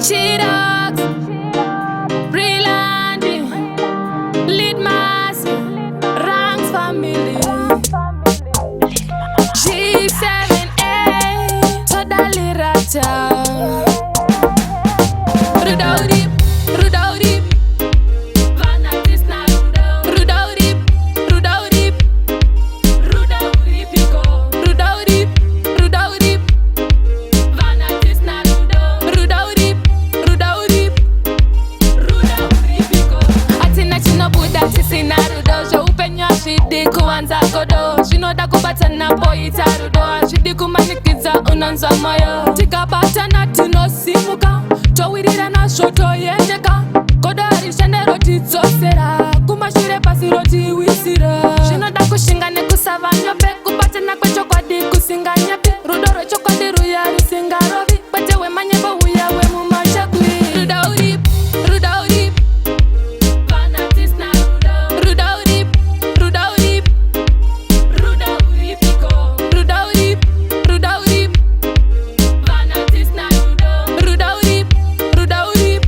Cheetahs, Freelanding, Lead Mass, Ranks Family, G7A, Totally Rata. Rudaudip, Rudaudip, Vanatis na Rudaudip, Rudaudip, Rudaudip, Rudaudip, Rudaudip, Vanatis na Rudaudip, Rudaudip, Rudaudip, Atina chino buda tisina rudo, upenya shidi kuanza kodo, shinoda kupatana poita rudo, shidi kumanikiza unanza moyo, tikapatana tinosimuka, towirira na shoto yendeka, kodari shendero titsosera, kumashire pasiro tiwisira, shinoda kushinga nekusava nyope, kupatana kwecho kwadi kusinga nyepe, rudoro chokwadi ruya rusinga rovi, batewe manyebo uya we mumachakwi. Rudaudip, Rudaudip, Vanatis na Rudaudip, Rudaudip, Rudaudip, Rudaudip, Rudaudip, Vanatis na Rudaudip, Rudaudip,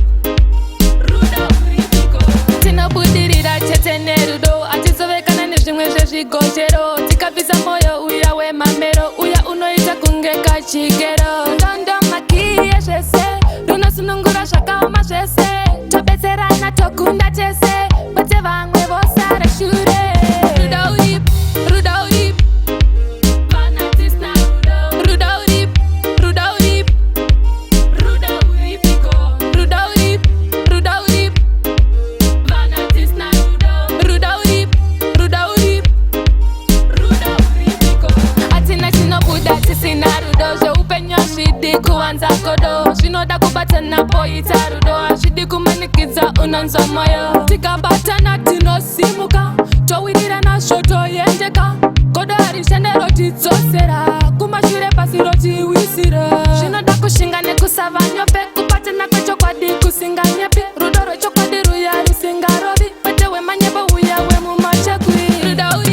Rudaudip, Tina budirira chetene rudo, atizovekana nezvimwe zvezvigojero, tikabvisa moyo uya wemamero, uya unoita kunge kachigero, ndondo makiye zvese, runosunungura zvakaoma zvese, tobetserana tokunda tese, kwete vamwe vosara shure. Rudaudip, Rudaudip, Vanatis na Rudaudip, Rudaudip, Rudaudip, Rudaudip, Rudaudip, Vanatis na Rudaudip, Rudaudip, Rudaudip, Atina chinobuda tisina rudo, zveupenya zvidi kuwanza kodo, zvinoda kubatana poita rudo, zvidi kumanikiza unanza moyo, tikabatana tinosimuka, towirira nazvo toyendeka, kodo harishendero tidzosera, kumashure pasiro tiwisira, zvinoda kushinga nekusava nyope, kubatana kwechokwadi kusinga nyepe, rudo rwechokwadi ruya rusinga rovi, kwete wemanyebo uya wemumachakwi. Rudaudip,